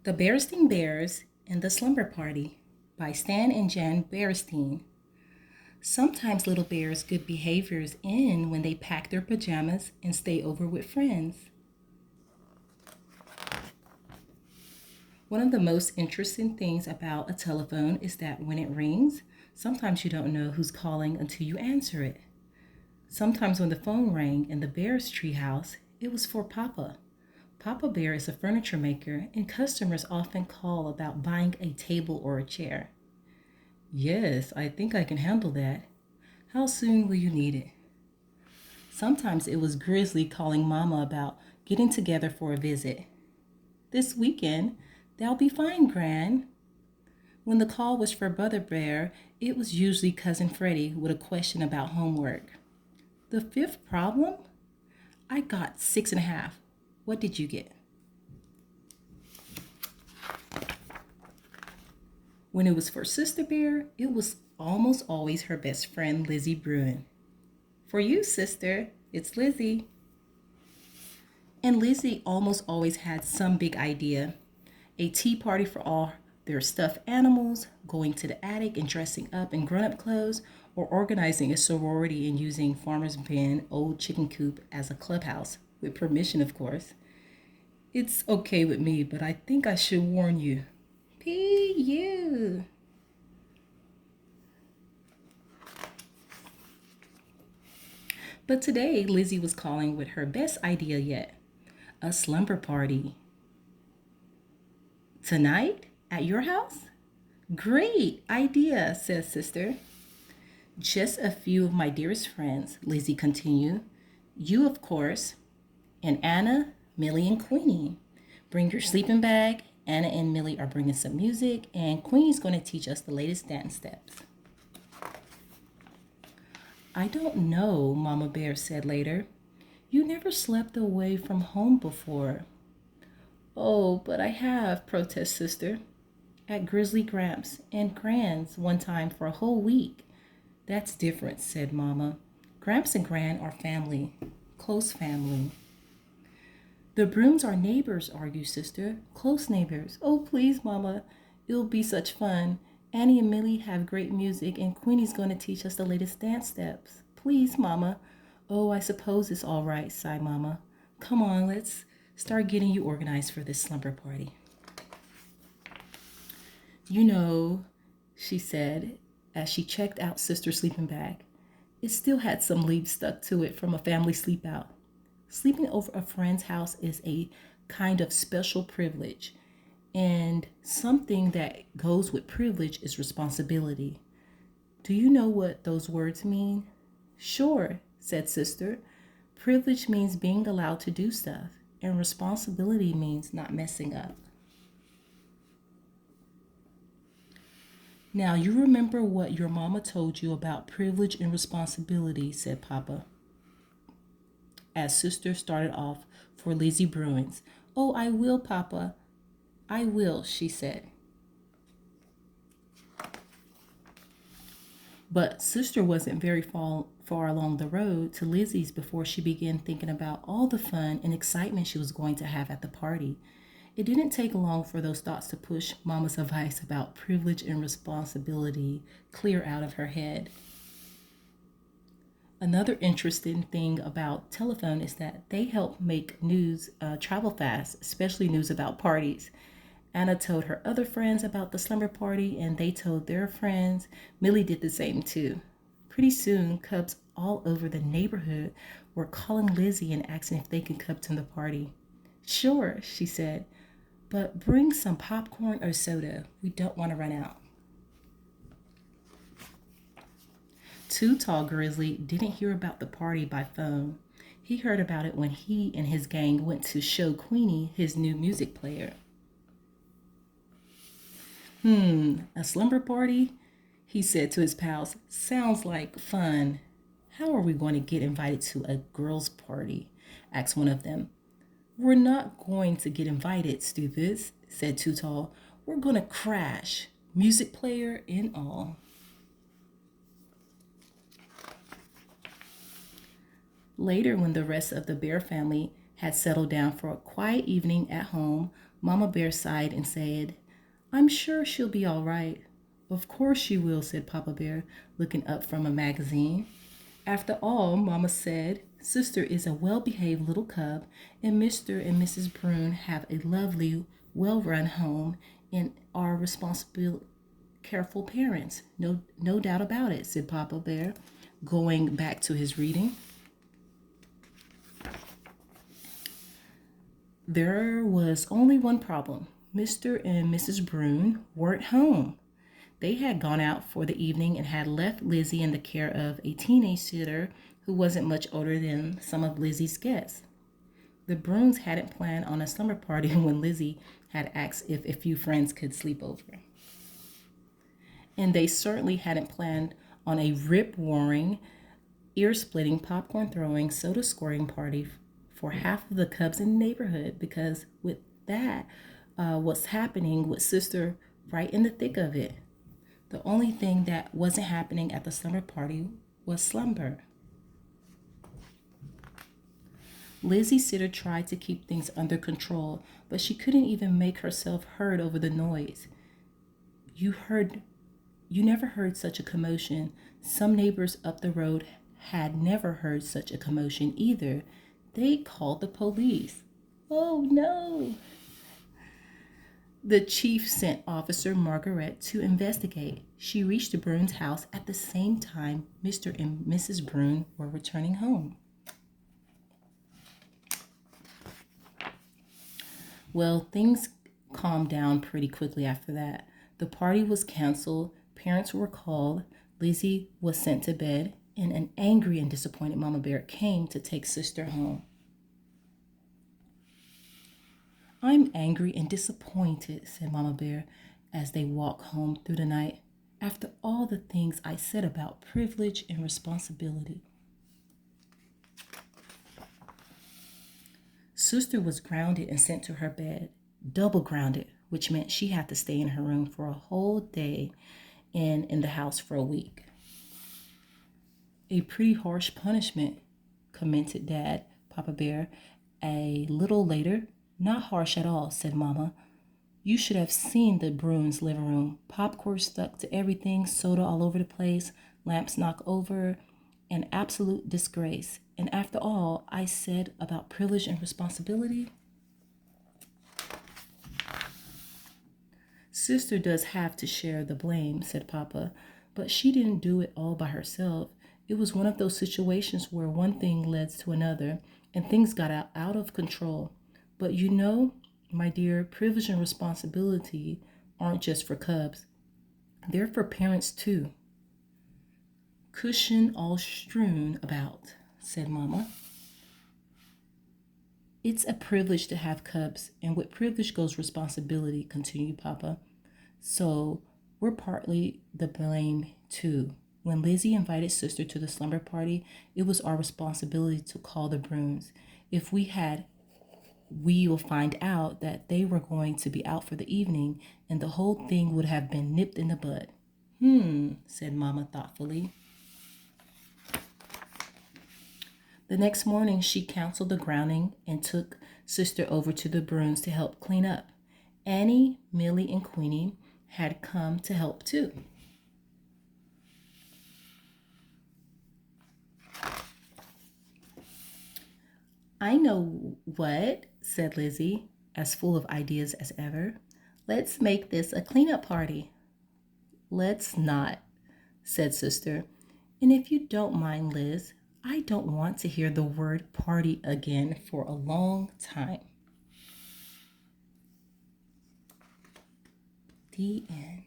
The Berenstain Bears and the Slumber Party by Stan and Jan Berenstain. Sometimes little bears' good behaviors end when they pack their pajamas and stay over with friends. One of the most interesting things about a telephone is that when it rings, sometimes you don't know who's calling until you answer it. Sometimes when the phone rang in the bear's treehouse, it was for Papa. Papa Bear is a furniture maker, and customers often call about buying a table or a chair. Yes, I think I can handle that. How soon will you need it? Sometimes it was Grizzly calling Mama about getting together for a visit. This weekend, they'll be fine, Gran. When the call was for Brother Bear, it was usually Cousin Freddie with a question about homework. The fifth problem? I got 6.5. What did you get? When it was for Sister Bear, it was almost always her best friend, Lizzie Bruin. For you, sister, it's Lizzie. And Lizzie almost always had some big idea. A tea party for all their stuffed animals, going to the attic and dressing up in grown-up clothes, or organizing a sorority and using Farmer's Bend old chicken coop as a clubhouse, with permission, of course. It's okay with me, but I think I should warn you. P.U. But today, Lizzie was calling with her best idea yet, a slumber party. Tonight? At your house? Great idea, says Sister. Just a few of my dearest friends, Lizzie continued. You, of course, and Anna, Millie, and Queenie. Bring your sleeping bag. Anna and Millie are bringing some music, and Queenie's going to teach us the latest dance steps. I don't know, Mama Bear said later. You never slept away from home before. Oh, but I have, protest Sister. At Grizzly Gramps and Gran's one time for a whole week. That's different, said Mama. Gramps and Gran are family, close family. The Brooms are neighbors, argued Sister. Close neighbors. Oh, please, Mama. It'll be such fun. Annie and Millie have great music, and Queenie's going to teach us the latest dance steps. Please, Mama. Oh, I suppose it's all right, sighed Mama. Come on, let's start getting you organized for this slumber party. You know, she said as she checked out Sister's sleeping bag. It still had some leaves stuck to it from a family sleep out. Sleeping over a friend's house is a kind of special privilege, and something that goes with privilege is responsibility. Do you know what those words mean? Sure, said Sister. Privilege means being allowed to do stuff, and responsibility means not messing up. Now, you remember what your mama told you about privilege and responsibility, said Papa, as Sister started off for Lizzie Bruins. Oh, I will, Papa. I will, she said. But Sister wasn't very far along the road to Lizzie's before she began thinking about all the fun and excitement she was going to have at the party. It didn't take long for those thoughts to push Mama's advice about privilege and responsibility clear out of her head. Another interesting thing about telephone is that they help make news travel fast, especially news about parties. Anna told her other friends about the slumber party, and they told their friends. Millie did the same too. Pretty soon, cubs all over the neighborhood were calling Lizzie and asking if they could come to the party. Sure, she said, but bring some popcorn or soda. We don't want to run out. Too Tall Grizzly didn't hear about the party by phone. He heard about it when he and his gang went to show Queenie his new music player. A slumber party? He said to his pals. Sounds like fun. How are we going to get invited to a girls' party? Asked one of them. We're not going to get invited, stupids, said Too Tall. We're going to crash, music player and all. Later, when the rest of the Bear family had settled down for a quiet evening at home, Mama Bear sighed and said, "I'm sure she'll be all right." "Of course she will," said Papa Bear, looking up from a magazine. "After all," Mama said, "Sister is a well-behaved little cub, and Mr. and Mrs. Brune have a lovely, well-run home and are responsible, careful parents. No doubt about it," said Papa Bear, going back to his reading. There was only one problem. Mr. and Mrs. Brune weren't home. They had gone out for the evening and had left Lizzie in the care of a teenage sitter who wasn't much older than some of Lizzie's guests. The Brunes hadn't planned on a slumber party when Lizzie had asked if a few friends could sleep over. And they certainly hadn't planned on a rip-roaring, ear-splitting, popcorn-throwing, soda-squirting party for half of the cubs in the neighborhood, because with that, what's happening with Sister right in the thick of it. The only thing that wasn't happening at the slumber party was slumber. Lizzie's sitter tried to keep things under control, but she couldn't even make herself heard over the noise. You never heard such a commotion. Some neighbors up the road had never heard such a commotion either. They called the police. Oh no! The chief sent Officer Margaret to investigate. She reached the Brune's house at the same time Mr. and Mrs. Brune were returning home. Well, things calmed down pretty quickly after that. The party was canceled, parents were called, Lizzie was sent to bed, and an angry and disappointed Mama Bear came to take Sister home. "I'm angry and disappointed," said Mama Bear as they walked home through the night, "after all the things I said about privilege and responsibility." Sister was grounded and sent to her bed, double grounded, which meant she had to stay in her room for a whole day and in the house for a week. "A pretty harsh punishment," commented Papa Bear, a little later. "Not harsh at all," said Mama. "You should have seen the Bruins' living room. Popcorn stuck to everything, soda all over the place, lamps knocked over, an absolute disgrace. And after all I said about privilege and responsibility." "Sister does have to share the blame," said Papa, "but she didn't do it all by herself. It was one of those situations where one thing led to another and things got out of control. But you know, my dear, privilege and responsibility aren't just for cubs. They're for parents too." "Cushion all strewn about," said Mama. "It's a privilege to have cubs, and with privilege goes responsibility," continued Papa. "So we're partly the blame too. When Lizzie invited Sister to the slumber party, it was our responsibility to call the Brunes. If we will find out that they were going to be out for the evening, and the whole thing would have been nipped in the bud." Said Mama thoughtfully. The next morning, she canceled the grounding and took Sister over to the Brunes to help clean up. Annie, Millie, and Queenie had come to help too. "I know what," said Lizzie, as full of ideas as ever. "Let's make this a cleanup party." "Let's not," said Sister. "And if you don't mind, Liz, I don't want to hear the word party again for a long time." The end.